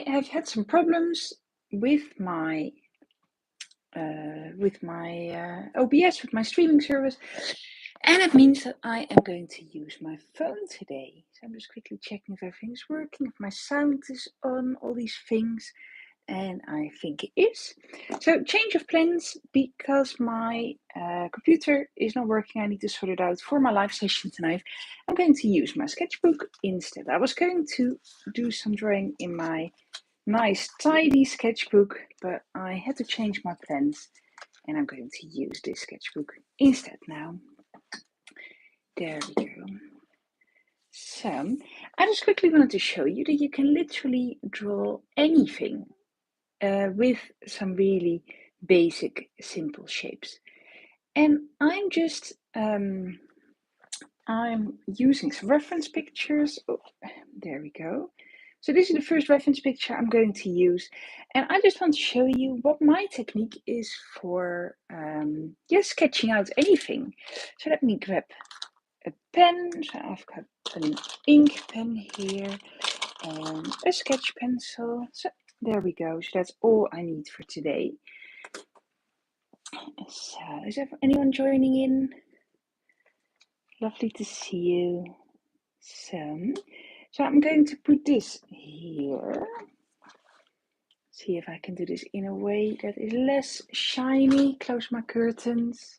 have had some problems with my OBS, with my streaming service, and it means that I am going to use my phone today. So I'm just quickly checking if everything's working, if my sound is on, all these things, and I think it is. So change of plans because my computer is not working. I need to sort it out for my live session tonight. I'm going to use my sketchbook instead. I was going to do some drawing in my nice tidy sketchbook, but I had to change my plans and I'm going to use this sketchbook instead now. There we go. So I just quickly wanted to show you that you can literally draw anything with some really basic simple shapes. And I'm just I'm using some reference pictures. Oh, there we go. So this is the first reference picture I'm going to use. And I just want to show you what my technique is for sketching out anything. So let me grab a pen. So I've got an ink pen here and a sketch pencil. So there we go. So that's all I need for today. So is anyone joining in? Lovely to see you. So I'm going to put this here. See if I can do this in a way that is less shiny. Close my curtains.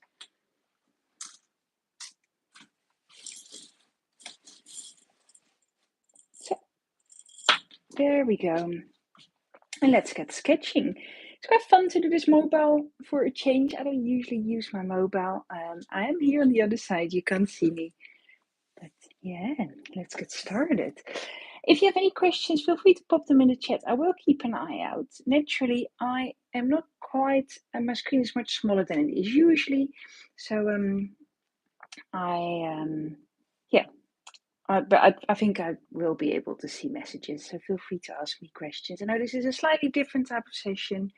So there we go. And let's get sketching. It's quite fun to do this mobile for a change. I don't usually use my mobile. I am here on the other side. You can't see me. But yeah, let's get started. If you have any questions, feel free to pop them in the chat. I will keep an eye out. Naturally, I am not quite, my screen is much smaller than it is usually. So but I think I will be able to see messages. So feel free to ask me questions. I know this is a slightly different type of session,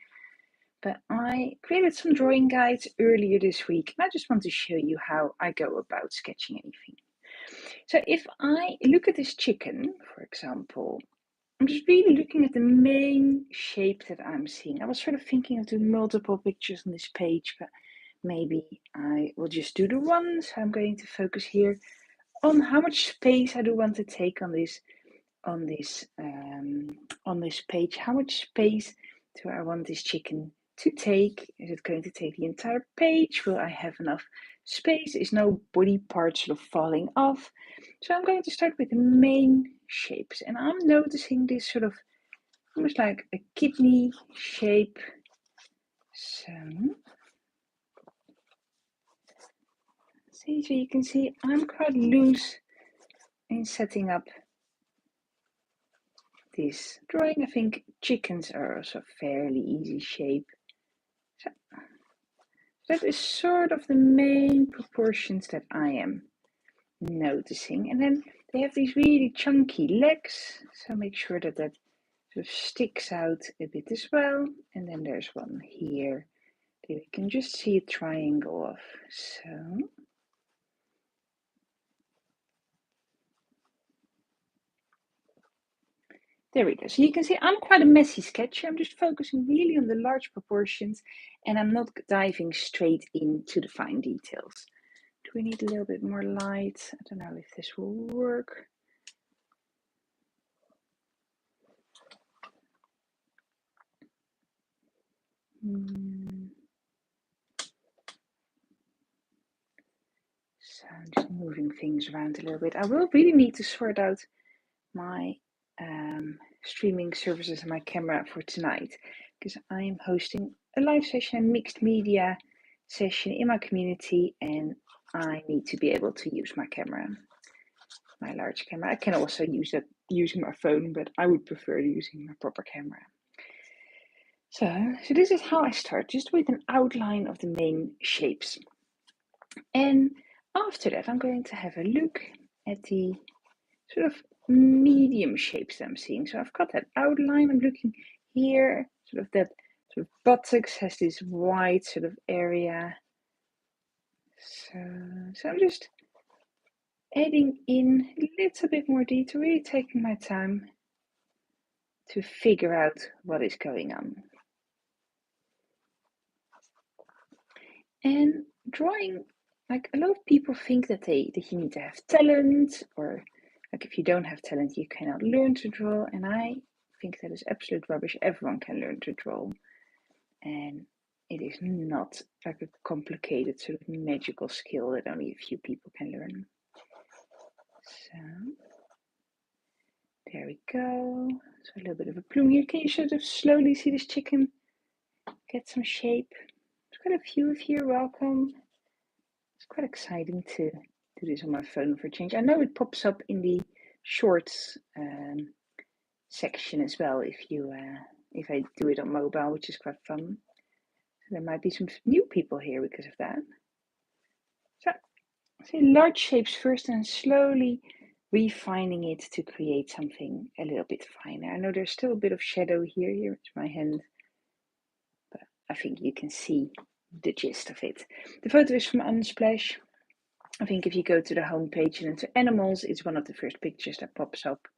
but I created some drawing guides earlier this week. And I just want to show you how I go about sketching anything. So if I look at this chicken, for example, I'm just really looking at the main shape that I'm seeing. I was sort of thinking of doing multiple pictures on this page, but maybe I will just do the one. So I'm going to focus here on how much space I do want to take on this page. How much space do I want this chicken to take? Is it going to take the entire page? Will I have enough space? Is no body part sort of falling off? So I'm going to start with the main shapes, and I'm noticing this sort of almost like a kidney shape. So you can see I'm quite loose in setting up this drawing. I think chickens are also a fairly easy shape. So that is sort of the main proportions that I am noticing. And then they have these really chunky legs, so make sure that that sort of sticks out a bit as well. And then there's one here that you can just see a triangle of. So there we go. So you can see I'm quite a messy sketcher. I'm just focusing really on the large proportions and I'm not diving straight into the fine details. Do we need a little bit more light? I don't know if this will work. So I'm just moving things around a little bit. I will really need to sort out my streaming services and my camera for tonight because I am hosting a live session, a mixed media session in my community, and I need to be able to use my camera, my large camera. I can also use that using my phone, but I would prefer using my proper camera. So this is how I start, just with an outline of the main shapes. And after that, I'm going to have a look at the sort of medium shapes that I'm seeing. So I've got that outline. I'm looking here, sort of that sort of buttocks has this wide sort of area. So I'm just adding in a little bit more detail, really taking my time to figure out what is going on. And drawing, like a lot of people think that you need to have talent, or like if you don't have talent, you cannot learn to draw. And I think that is absolute rubbish. Everyone can learn to draw. And it is not like a complicated sort of magical skill that only a few people can learn. So there we go. So a little bit of a plume here. Can you sort of slowly see this chicken get some shape? There's quite a few of you. Welcome. It's quite exciting to do this on my phone for a change. I know it pops up in the shorts section as well if I do it on mobile, which is quite fun. There might be some new people here because of that. So, see large shapes first and slowly refining it to create something a little bit finer. I know there's still a bit of shadow here. Here it's my hand, but I think you can see the gist of it. The photo is from Unsplash. I think if you go to the home page and into animals, it's one of the first pictures that pops up.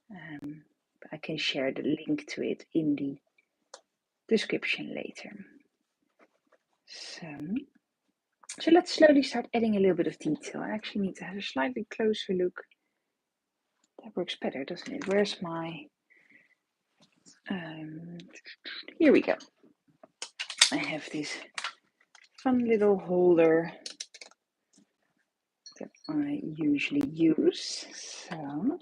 But I can share the link to it in the description later. So let's slowly start adding a little bit of detail. I actually need to have a slightly closer look. That works better, doesn't it? Where's my... here we go. I have this fun little holder that I usually use. So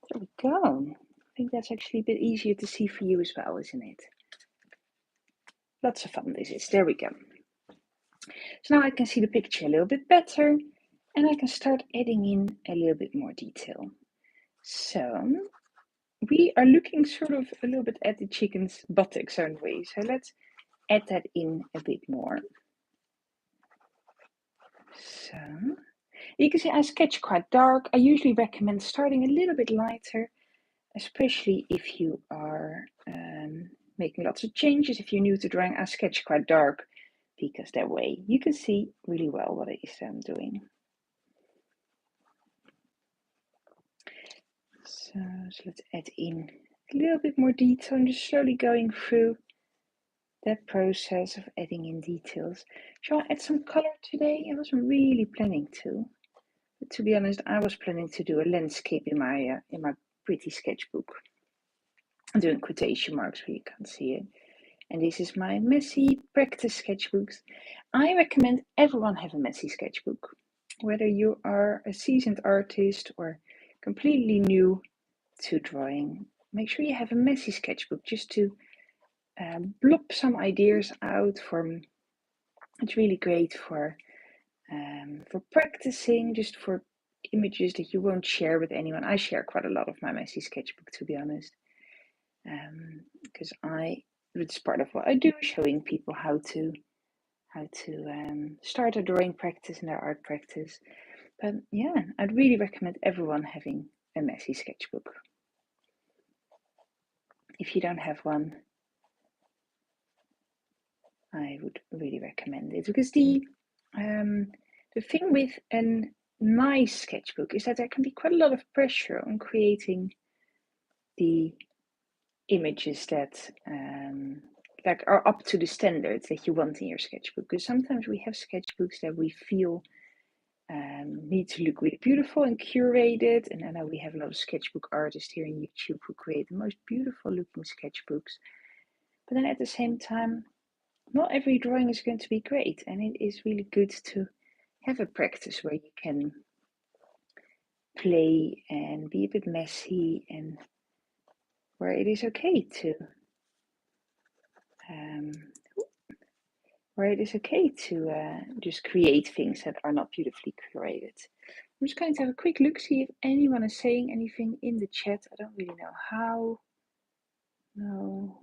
there we go. I think that's actually a bit easier to see for you as well, isn't it? Lots of fun this is. There we go. So now I can see the picture a little bit better, and I can start adding in a little bit more detail. So we are looking sort of a little bit at the chicken's buttocks, aren't we? So let's add that in a bit more. So you can see I sketch quite dark. I usually recommend starting a little bit lighter, especially if you are making lots of changes. If you're new to drawing, I sketch quite dark because that way you can see really well what it is I'm doing. So let's add in a little bit more detail and just slowly going through that process of adding in details. Shall I add some color today? I wasn't really planning to, but to be honest, I was planning to do a landscape in my pretty sketchbook. I'm doing quotation marks where you can't see it. And this is my messy practice sketchbooks. I recommend everyone have a messy sketchbook, whether you are a seasoned artist or completely new to drawing. Make sure you have a messy sketchbook just to blop some ideas out. It's really great for practicing, just for images that you won't share with anyone. I share quite a lot of my messy sketchbook, to be honest, because it's part of what I do, showing people how to start a drawing practice and their art practice. But yeah, I'd really recommend everyone having a messy sketchbook. If you don't have one, I would really recommend it, because the thing with a nice sketchbook is that there can be quite a lot of pressure on creating the images that like are up to the standards that you want in your sketchbook. Because sometimes we have sketchbooks that we feel need to look really beautiful and curated, and I know we have a lot of sketchbook artists here on YouTube who create the most beautiful looking sketchbooks, but then at the same time, not every drawing is going to be great, and it is really good to have a practice where you can play and be a bit messy, and where it is okay to just create things that are not beautifully curated. I'm just going to have a quick look, see if anyone is saying anything in the chat. I don't really know how. No.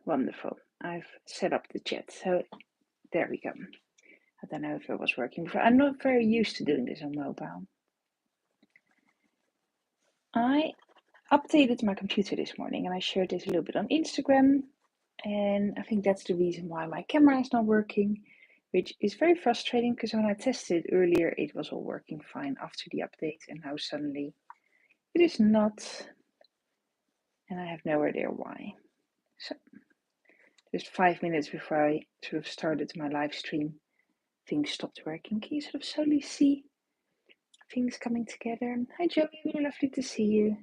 Wonderful. I've set up the chat, so there we go. I don't know if it was working before. I'm not very used to doing this on mobile. I updated my computer this morning and I shared this a little bit on Instagram, and I think that's the reason why my camera is not working. which is very frustrating because when I tested earlier, it was all working fine after the update, and now suddenly it is not, and I have no idea why. So, just 5 minutes before I sort of started my live stream, things stopped working. Can you sort of slowly see things coming together? Hi Joey, really lovely to see you.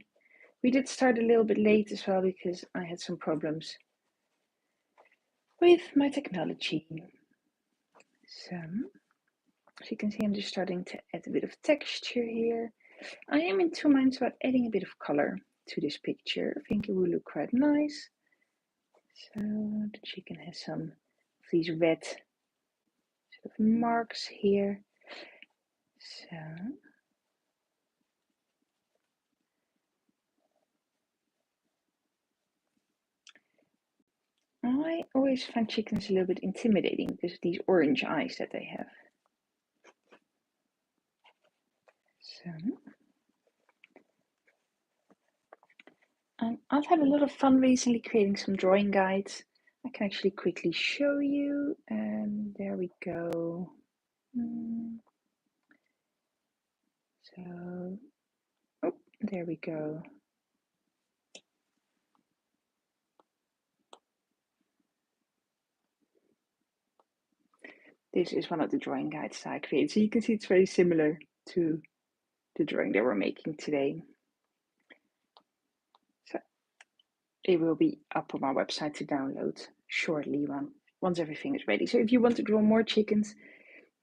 We did start a little bit late as well because I had some problems with my technology. So, as you can see, I'm just starting to add a bit of texture here. I am in two minds about adding a bit of color to this picture. I think it will look quite nice. So the chicken has some of these red sort of marks here. So I always find chickens a little bit intimidating because of these orange eyes that they have. So I've had a lot of fun recently creating some drawing guides. I can actually quickly show you, and there we go. So, oh, there we go. This is one of the drawing guides that I created. So you can see it's very similar to the drawing that we're making today. So it will be up on my website to download shortly once everything is ready. So if you want to draw more chickens,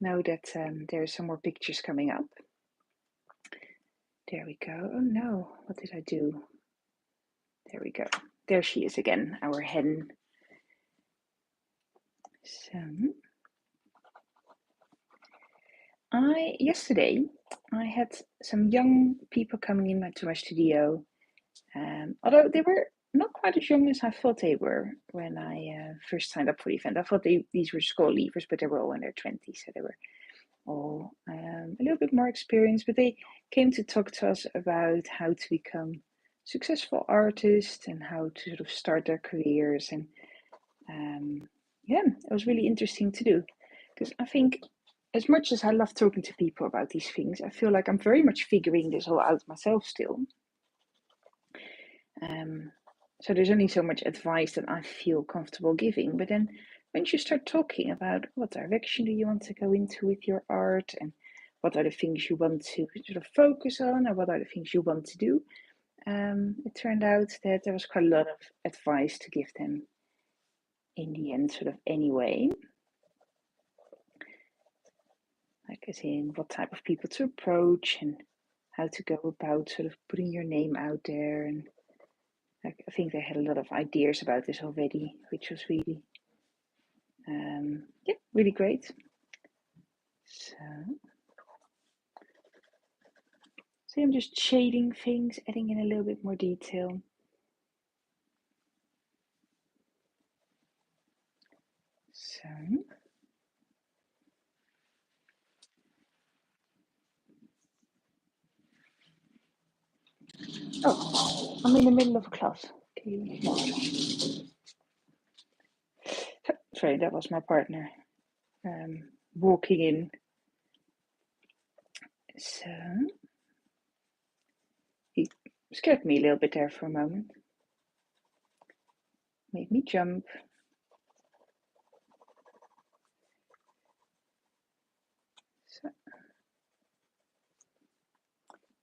know that there are some more pictures coming up. There we go. Oh no, what did I do? There we go. There she is again, our hen. So yesterday I had some young people coming into my studio, although they were not quite as young as I thought they were when I first signed up for the event. I thought these were school leavers, but they were all in their 20s, so they were all a little bit more experienced, but they came to talk to us about how to become successful artists and how to sort of start their careers. And yeah, it was really interesting to do because I think as much as I love talking to people about these things, I feel like I'm very much figuring this all out myself still. So there's only so much advice that I feel comfortable giving, but then once you start talking about what direction do you want to go into with your art and what are the things you want to sort of focus on or what are the things you want to do, it turned out that there was quite a lot of advice to give them in the end, sort of anyway. Like as in what type of people to approach and how to go about sort of putting your name out there. And I think they had a lot of ideas about this already, which was really, yeah, really great. So I'm just shading things, adding in a little bit more detail. So oh, I'm in the middle of a class. Sorry, that was my partner walking in. So he scared me a little bit there for a moment. Made me jump. So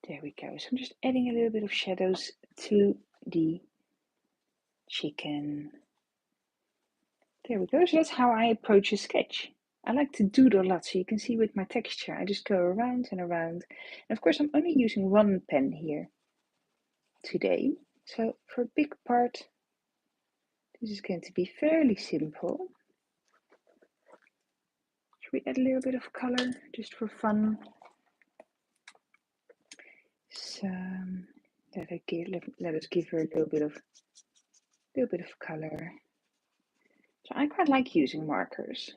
there we go. So I'm just adding a little bit of shadows to the chicken. There we go. So that's how I approach a sketch. I like to doodle a lot, so you can see with my texture, I just go around and around. And of course, I'm only using one pen here today. So for a big part, this is going to be fairly simple. Should we add a little bit of color just for fun? So let us give her a little bit of color. So I quite like using markers.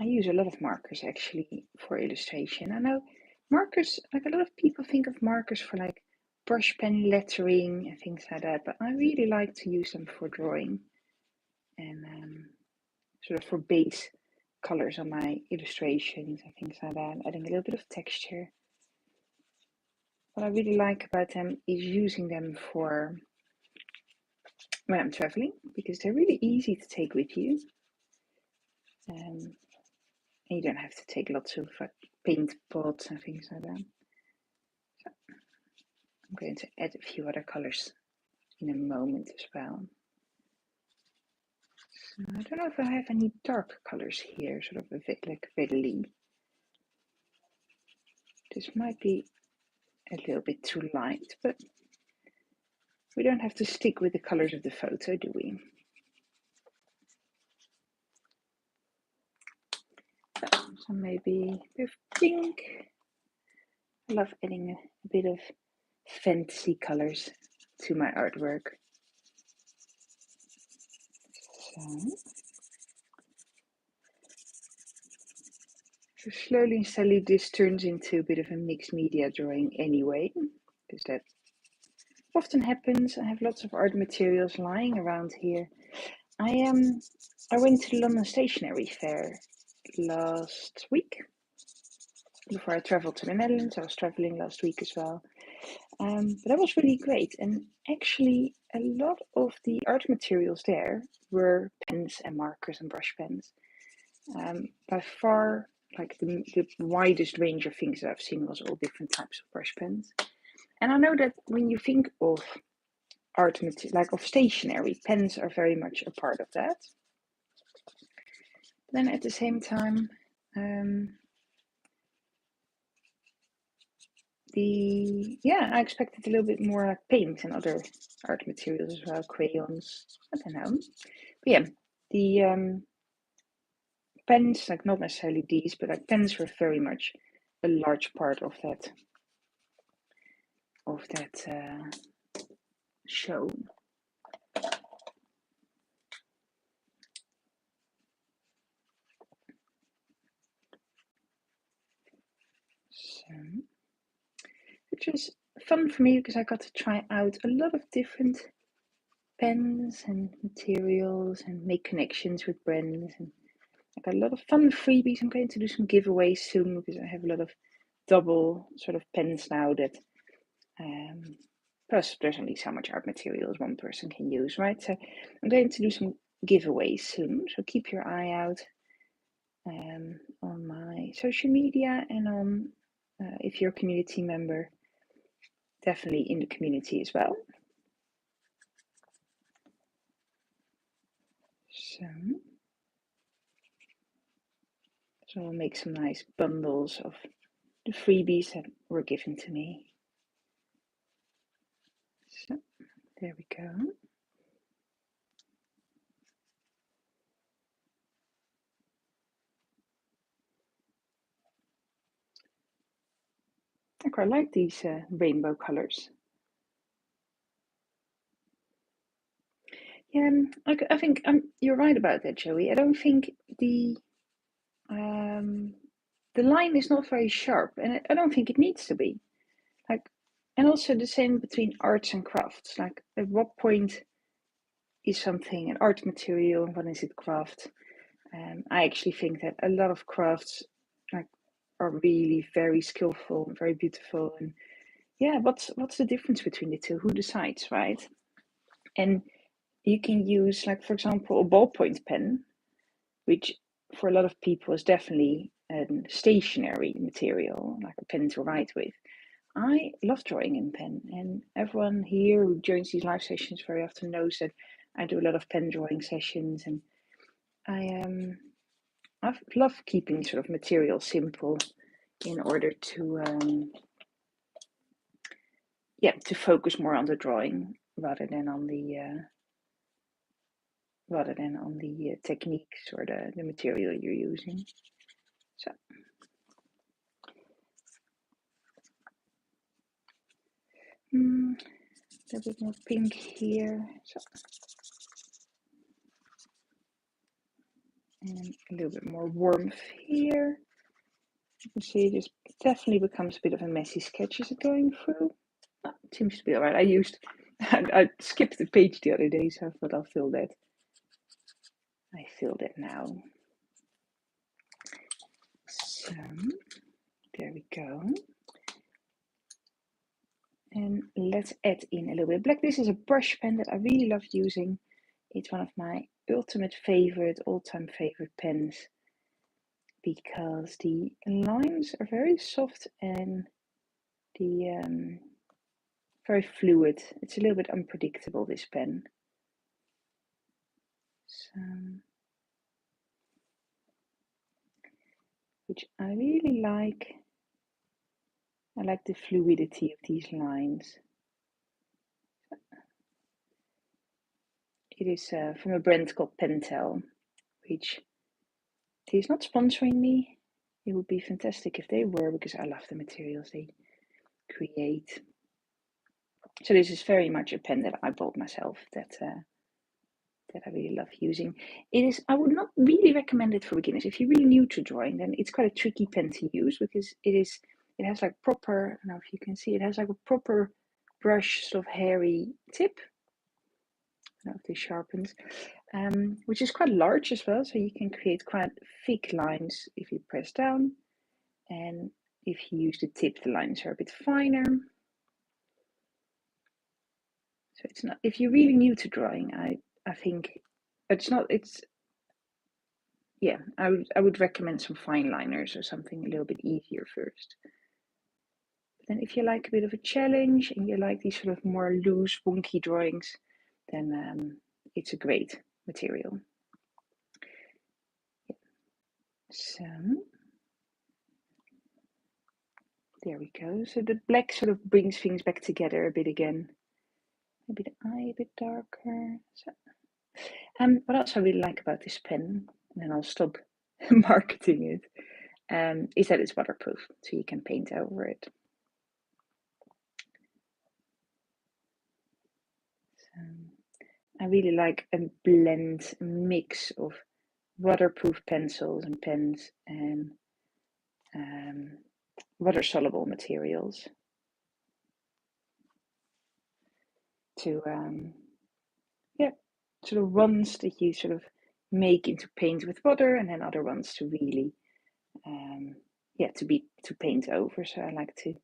I use a lot of markers actually for illustration. I know markers, like a lot of people think of markers for like brush pen lettering and things like that, but I really like to use them for drawing. And sort of for base colors on my illustrations and things like that. I'm adding a little bit of texture. What I really like about them is using them for when I'm traveling, because they're really easy to take with you. And you don't have to take lots of paint pots and things like that. So I'm going to add a few other colors in a moment as well. So I don't know if I have any dark colors here, sort of a bit like readily. This might be a little bit too light, but we don't have to stick with the colors of the photo, do we? So maybe a bit of pink. I love adding a bit of fantasy colors to my artwork. So slowly and steadily this turns into a bit of a mixed media drawing anyway, because that often happens. I have lots of art materials lying around here. I went to the London Stationery Fair last week before I traveled to the Netherlands. I was traveling last week as well. But that was really great. And actually, a lot of the art materials there were pens and markers and brush pens. By far, like the widest range of things that I've seen was all different types of brush pens. And I know that when you think of art material, like of stationery, pens are very much a part of that. But then at the same time, I expected a little bit more like paint and other art materials as well, crayons. I don't know. But yeah, the pens, like not necessarily these, but like pens were very much a large part of that show. So, which was fun for me because I got to try out a lot of different pens and materials and make connections with brands, and I got a lot of fun freebies. I'm going to do some giveaways soon because I have a lot of double sort of pens now that plus there's only so much art materials one person can use, right? So I'm going to do some giveaways soon, so keep your eye out on my social media and on if you're a community member, definitely in the community as well. So I'll make some nice bundles of the freebies that were given to me. So there we go. I quite like these rainbow colors. Yeah, I think you're right about that, Joey. I don't think the line is not very sharp, and I don't think it needs to be. Like, and also the same between arts and crafts. Like, at what point is something an art material and when is it craft? I actually think that a lot of crafts like are really very skillful and very beautiful. And yeah, what's the difference between the two? Who decides, right? And you can use, like, for example, a ballpoint pen, which for a lot of people is definitely a stationary material, like a pen to write with. I love drawing in pen, and everyone here who joins these live sessions very often knows that I do a lot of pen drawing sessions, and I love keeping sort of material simple in order to to focus more on the drawing rather than on the techniques or the material you're using. So a bit more pink here. So. And a little bit more warmth here. You can see this definitely becomes a bit of a messy sketch as it's going through. Oh, it seems to be all right. I skipped the page the other day, so I thought I'll fill that. I filled it now. So there we go. And let's add in a little bit of black. This is a brush pen that I really love using. It's one of my ultimate favorite, all-time favorite pens, because the lines are very soft and the very fluid. It's a little bit unpredictable, this pen. So, which I really like. I like the fluidity of these lines. It is from a brand called Pentel, which is not sponsoring me. It would be fantastic if they were, because I love the materials they create. So this is very much a pen that I bought myself, that I really love using. It is. I would not really recommend it for beginners. If you're really new to drawing, then it's quite a tricky pen to use, because it has like proper, I don't know if you can see, it has like a proper brush, sort of hairy tip. I don't know if this sharpens, which is quite large as well, so you can create quite thick lines if you press down, and if you use the tip, the lines are a bit finer. So it's not, if you're really new to drawing, I think it's not, it's, yeah, I would recommend some fine liners or something a little bit easier first. But then if you like a bit of a challenge and you like these sort of more loose, wonky drawings, then it's a great material. Yeah. So there we go. So the black sort of brings things back together a bit again. Maybe the eye a bit darker. So, what else I really like about this pen, and then I'll stop marketing it, is that it's waterproof, so you can paint over it. So I really like a blend, mix of waterproof pencils and pens and water-soluble materials to, sort of ones that you sort of make into paint with water, and then other ones to really, to paint over. So I like to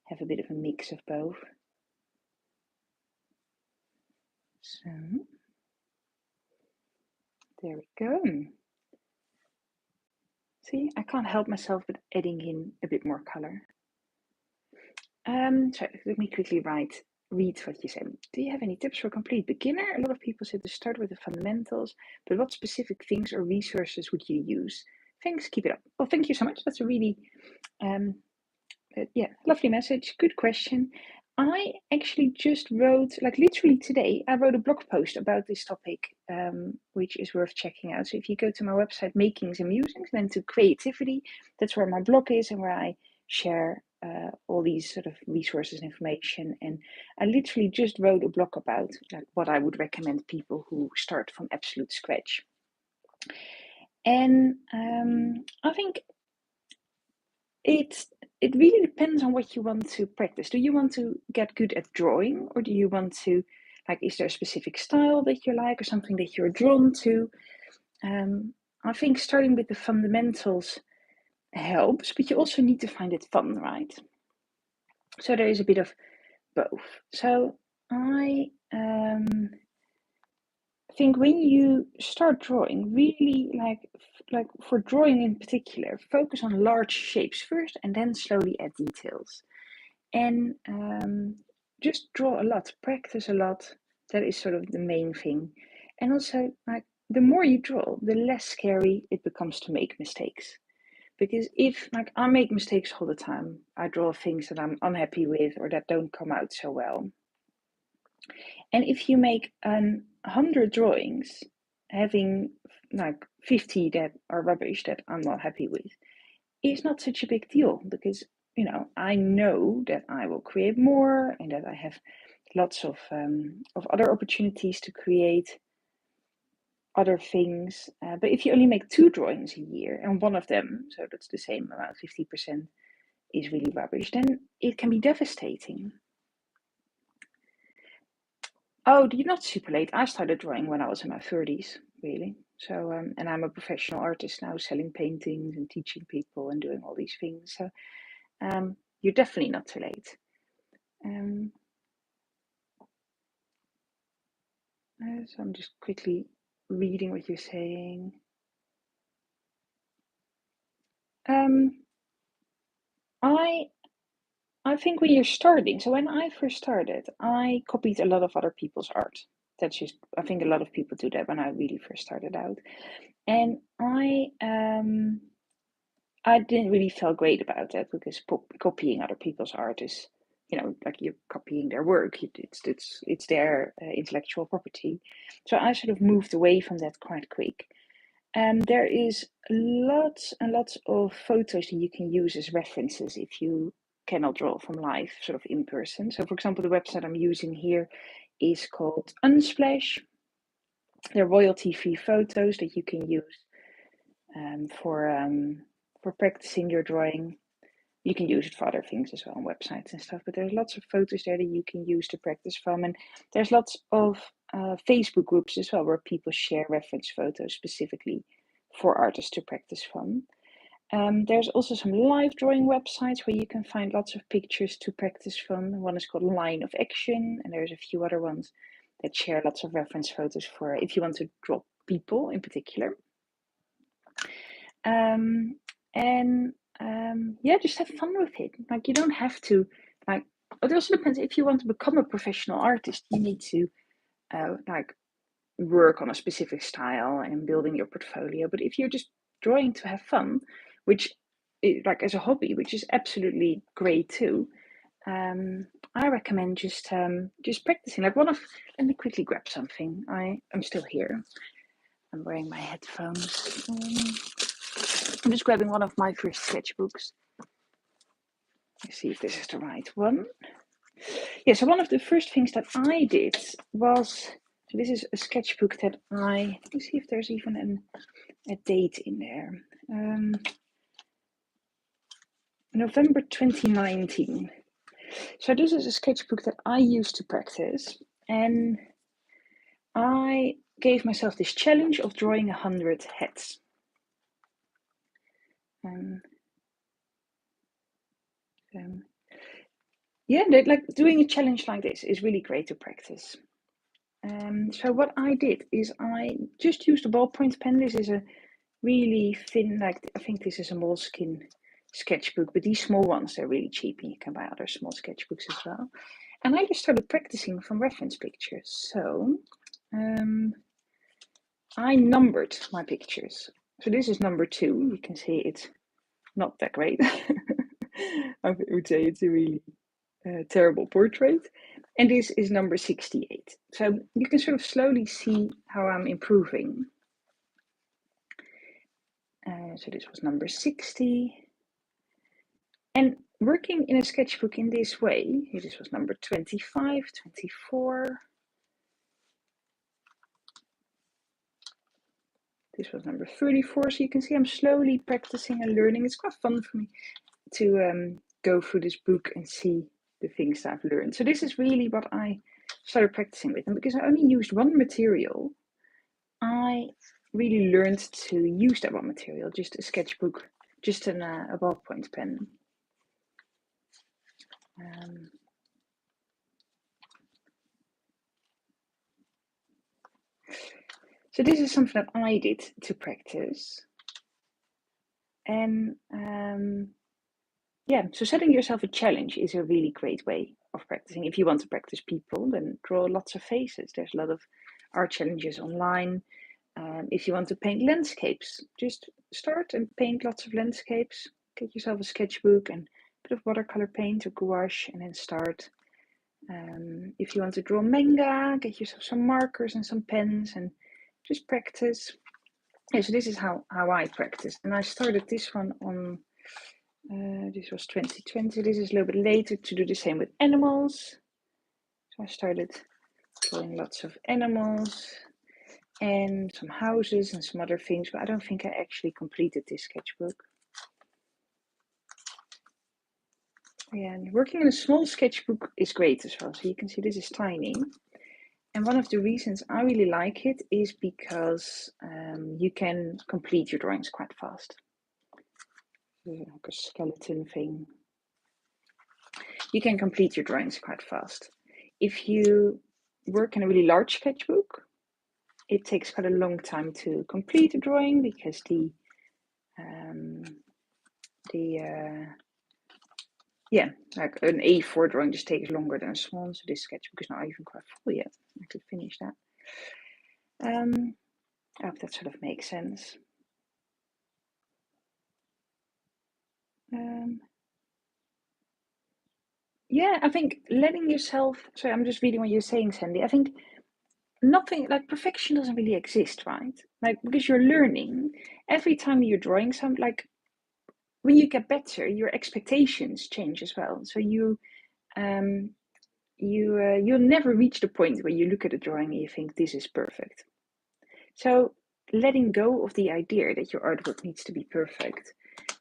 have a bit of a mix of both. So there we go. See, I can't help myself but adding in a bit more color. So let me quickly read what you said. Do you have any tips for a complete beginner? A lot of people say to start with the fundamentals, but what specific things or resources would you use? Thanks, keep it up. Well, thank you so much. That's a really, lovely message. Good question. I actually just wrote, like literally today, I wrote a blog post about this topic, which is worth checking out. So if you go to my website, Makings and Musings, then to creativity, that's where my blog is and where I share all these sort of resources and information. And I literally just wrote a blog about like what I would recommend people who start from absolute scratch. And I think it really depends on what you want to practice. Do you want to get good at drawing, or do you want to, like, is there a specific style that you like or something that you're drawn to? I think starting with the fundamentals helps, but you also need to find it fun, right? So there is a bit of both. So I think when you start drawing, really like for drawing in particular, focus on large shapes first and then slowly add details. And just draw a lot, practice a lot. That is sort of the main thing. And also, like, the more you draw, the less scary it becomes to make mistakes. Because if, like, I make mistakes all the time, I draw things that I'm unhappy with or that don't come out so well. And if you make 100 drawings, having like 50 that are rubbish that I'm not happy with, is not such a big deal, because I know that I will create more and that I have lots of other opportunities to create other things. But if you only make 2 drawings a year and one of them, so that's the same amount, 50%, is really rubbish, then it can be devastating. Oh, you're not super late. I started drawing when I was in my 30s, really. So, and I'm a professional artist now, selling paintings and teaching people and doing all these things. So, you're definitely not too late. So I'm just quickly reading what you're saying. I think when you're starting, so when I first started, I copied a lot of other people's art. That's just, I think a lot of people do that when I really first started out. And I didn't really feel great about that because copying other people's art is, like you're copying their work. It's their intellectual property. So I sort of moved away from that quite quick. There is lots and lots of photos that you can use as references if you cannot draw from life, sort of in person. So, for example, the website I'm using here is called Unsplash. They're royalty-free photos that you can use for practicing your drawing. You can use it for other things as well on websites and stuff, but there's lots of photos there that you can use to practice from. And there's lots of Facebook groups as well where people share reference photos specifically for artists to practice from. There's also some live drawing websites where you can find lots of pictures to practice from. One is called Line of Action, and there's a few other ones that share lots of reference photos for if you want to draw people in particular. Yeah, just have fun with it. Like, you don't have to, like, it also depends. If you want to become a professional artist, you need to like work on a specific style and building your portfolio. But if you're just drawing to have fun, which like as a hobby, which is absolutely great too, I recommend just practicing. Like let me quickly grab something. I'm still here. I'm wearing my headphones. I'm just grabbing one of my first sketchbooks. Let's see if this is the right one. Yeah, so one of the first things that I did was, so this is a sketchbook that let me see if there's even a date in there. November 2019. So this is a sketchbook that I used to practice, and I gave myself this challenge of drawing 100 heads. Yeah, like doing a challenge like this is really great to practice. So what I did is I just used a ballpoint pen. This is a really thin, like I think this is a Moleskine sketchbook, but these small ones, they're really cheap and you can buy other small sketchbooks as well. And I just started practicing from reference pictures. So I numbered my pictures. So this is number 2. You can see it's not that great. I would say it's a really terrible portrait. And this is number 68. So you can sort of slowly see how I'm improving. So this was number 60. And working in a sketchbook in this way, this was number 25, 24. This was number 34. So you can see I'm slowly practicing and learning. It's quite fun for me to go through this book and see the things that I've learned. So this is really what I started practicing with. And because I only used one material, I really learned to use that one material, just a sketchbook, just a ballpoint pen. So this is something that I did to practice. And yeah, so setting yourself a challenge is a really great way of practicing. If you want to practice people, then draw lots of faces. There's a lot of art challenges online. If you want to paint landscapes, just start and paint lots of landscapes. Get yourself a sketchbook and a bit of watercolor paint or gouache and then start. If you want to draw manga, get yourself some markers and some pens and just practice. Yeah, so this is how I practice. And I started this one on, this was 2020. This is a little bit later to do the same with animals. So I started drawing lots of animals and some houses and some other things, but I don't think I actually completed this sketchbook. Yeah, and working in a small sketchbook is great as well. So you can see this is tiny. And one of the reasons I really like it is because you can complete your drawings quite fast. Like a skeleton thing. You can complete your drawings quite fast. If you work in a really large sketchbook, it takes quite a long time to complete a drawing because like an A4 drawing just takes longer than a small one. So this sketchbook is not even quite full yet. I could finish that. I hope that sort of makes sense. Yeah, I think letting yourself. Sorry, I'm just reading what you're saying, Sandy. I think nothing like perfection doesn't really exist, right? Like because you're learning every time you're drawing some. Like when you get better, your expectations change as well. So you'll never reach the point where you look at a drawing and you think this is perfect. So letting go of the idea that your artwork needs to be perfect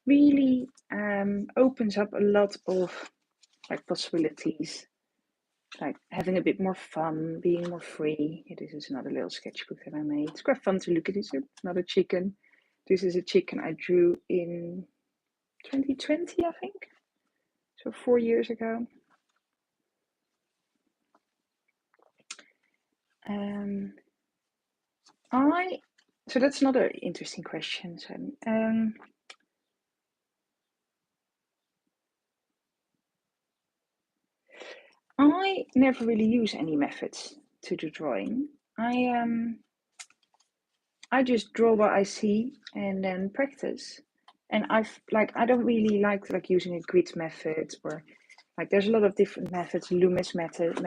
really opens up a lot of like possibilities, like having a bit more fun, being more free. Yeah, this is another little sketchbook that I made. It's quite fun to look at. It's another chicken. This is a chicken I drew in 2020, I think. So 4 years ago. So that's another interesting question. So, I never really use any methods to do drawing. I just draw what I see and then practice. And I don't really like using a grid method, or like there's a lot of different methods, Loomis method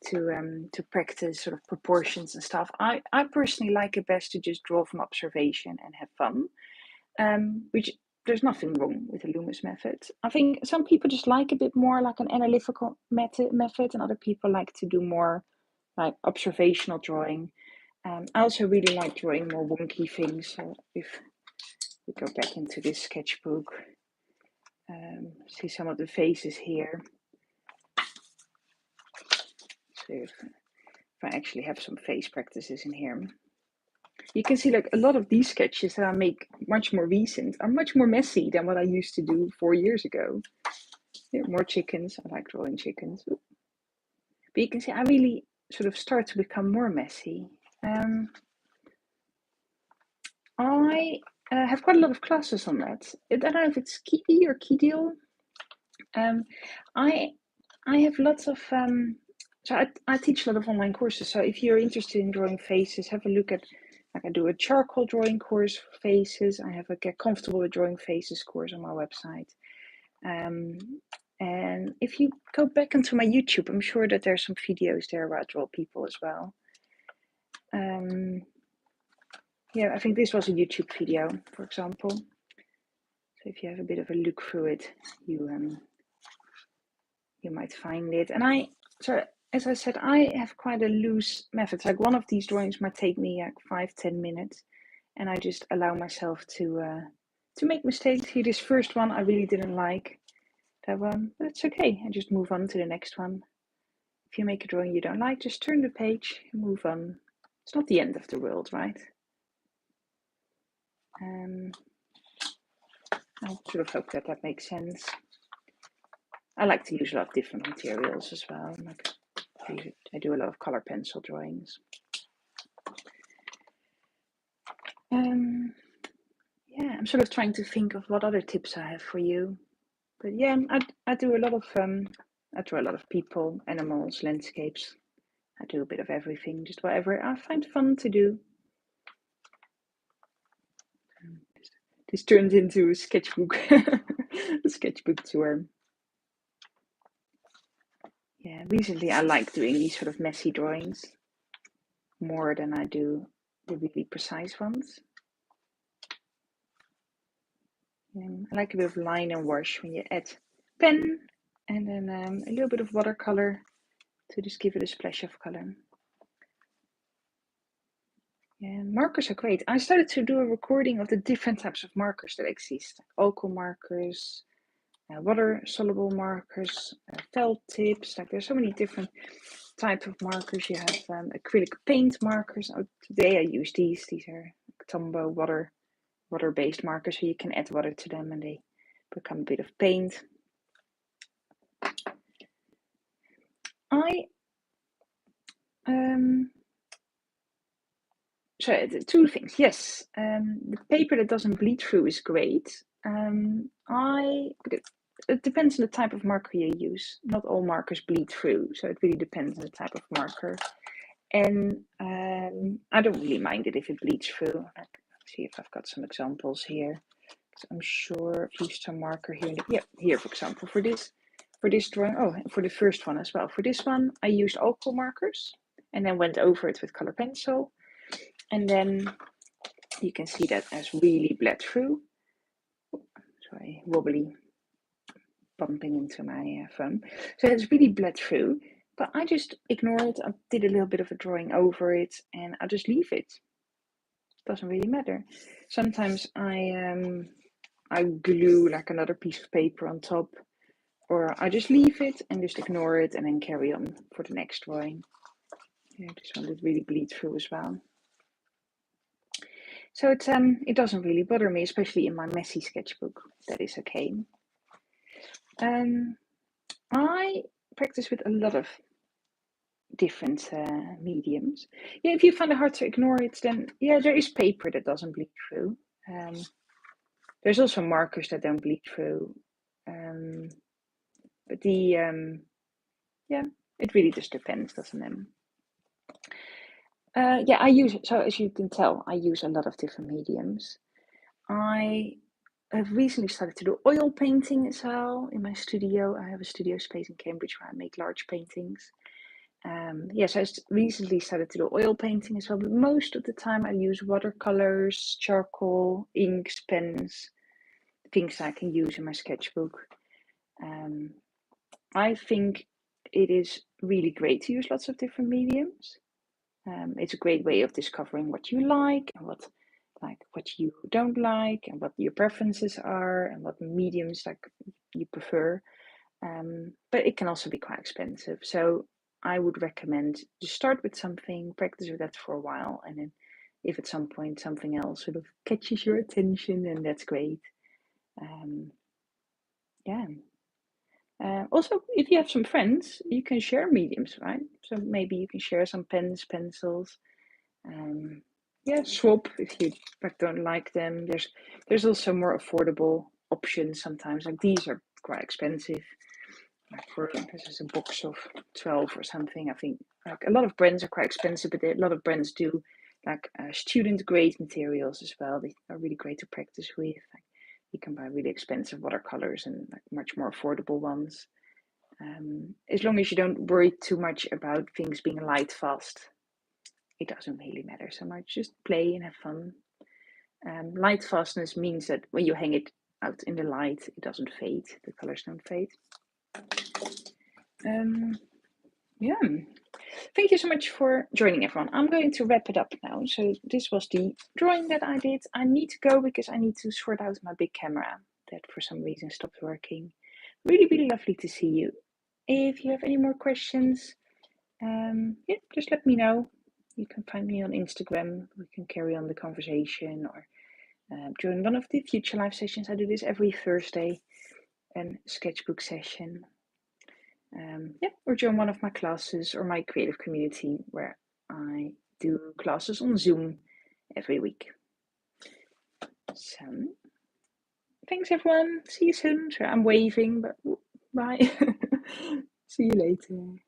to practice sort of proportions and stuff. I personally like it best to just draw from observation and have fun. Which there's nothing wrong with the Loomis method. I think some people just like a bit more like an analytical method, and other people like to do more like observational drawing. I also really like drawing more wonky things. So if we go back into this sketchbook, see some of the faces here. So if I actually have some face practices in here, you can see like a lot of these sketches that I make much more recent are much more messy than what I used to do 4 years ago. Here, more chickens. I like drawing chickens. But you can see I really sort of start to become more messy. I have quite a lot of classes on that. I don't know if it's Kidi or Kidil. I have lots of so I teach a lot of online courses. So if you're interested in drawing faces, have a look at, like I do a charcoal drawing course for faces. I have a Get Comfortable with Drawing Faces course on my website. And if you go back into my YouTube, I'm sure that there's some videos there where I draw people as well. Yeah, I think this was a YouTube video, for example. So if you have a bit of a look through it, you might find it. And as I said, I have quite a loose method. Like one of these drawings might take me like 5-10 minutes, and I just allow myself to make mistakes. Here, this first one I really didn't like. That one, but it's okay. I just move on to the next one. If you make a drawing you don't like, just turn the page and move on. It's not the end of the world, right? I sort of hope that makes sense. I like to use a lot of different materials as well. Like I do a lot of color pencil drawings. Yeah, I'm sort of trying to think of what other tips I have for you. But yeah, I do a lot of I draw a lot of people, animals, landscapes. I do a bit of everything, just whatever I find fun to do. This turns into a sketchbook, a sketchbook tour. Yeah, recently I like doing these sort of messy drawings more than I do the really precise ones. I like a bit of line and wash when you add pen and then a little bit of watercolor to just give it a splash of color. Yeah, markers are great. I started to do a recording of the different types of markers that exist. Alcohol markers, water-soluble markers, felt tips. Like there's so many different. type of markers. You have acrylic paint markers. Oh, today I use these. These are Tombow water-based markers, so you can add water to them and they become a bit of paint. So two things. Yes, the paper that doesn't bleed through is great. It depends on the type of marker you use. Not all markers bleed through, so it really depends on the type of marker. And I don't really mind it if it bleeds through. Let's see if I've got some examples here. I'm sure I've used some marker here. Yeah, here for example, for this drawing. Oh, for the first one as well. For this one, I used alcohol markers and then went over it with color pencil. And then you can see that has really bled through. Sorry, wobbly, bumping into my phone. So it's really bled through, but I just ignore it. I did a little bit of a drawing over it and I just leave it. Doesn't really matter. Sometimes I glue like another piece of paper on top, or I just leave it and just ignore it and then carry on for the next drawing. Yeah, this one did really bleed through as well. So it doesn't really bother me, especially in my messy sketchbook. That is okay. I practice with a lot of different mediums. Yeah, if you find it hard to ignore it, then yeah, there is paper that doesn't bleed through. There's also markers that don't bleed through. But yeah, it really just depends, doesn't it? Yeah, I use, so as you can tell, I use a lot of different mediums. I have recently started to do oil painting as well in my studio. I have a studio space in Cambridge where I make large paintings. So I recently started to do oil painting as well, but most of the time I use watercolors, charcoal, inks, pens, things I can use in my sketchbook. I think it is really great to use lots of different mediums. It's a great way of discovering what you like and what you don't like and what your preferences are and what mediums you prefer. But it can also be quite expensive. So I would recommend to start with something, practice with that for a while, and then if at some point something else sort of catches your attention, then that's great. Also, if you have some friends, you can share mediums, right? So maybe you can share some pens, pencils. Swap if you don't like them. There's also more affordable options sometimes. Like these are quite expensive. This is a box of 12 or something. I think like a lot of brands are quite expensive, but a lot of brands do like student grade materials as well. They are really great to practice with. Like, you can buy really expensive watercolors and like much more affordable ones. As long as you don't worry too much about things being light fast, it doesn't really matter so much. Just play and have fun. Light fastness means that when you hang it out in the light, it doesn't fade. The colors don't fade. Thank you so much for joining, everyone. I'm going to wrap it up now. So this was the drawing that I did. I need to go because I need to sort out my big camera that for some reason stopped working. Really, really lovely to see you. If you have any more questions, just let me know. You can find me on Instagram. We can carry on the conversation or join one of the future live sessions. I do this every Thursday, a sketchbook session. Or join one of my classes or my creative community where I do classes on Zoom every week. So, thanks everyone. See you soon. So I'm waving, but bye. See you later.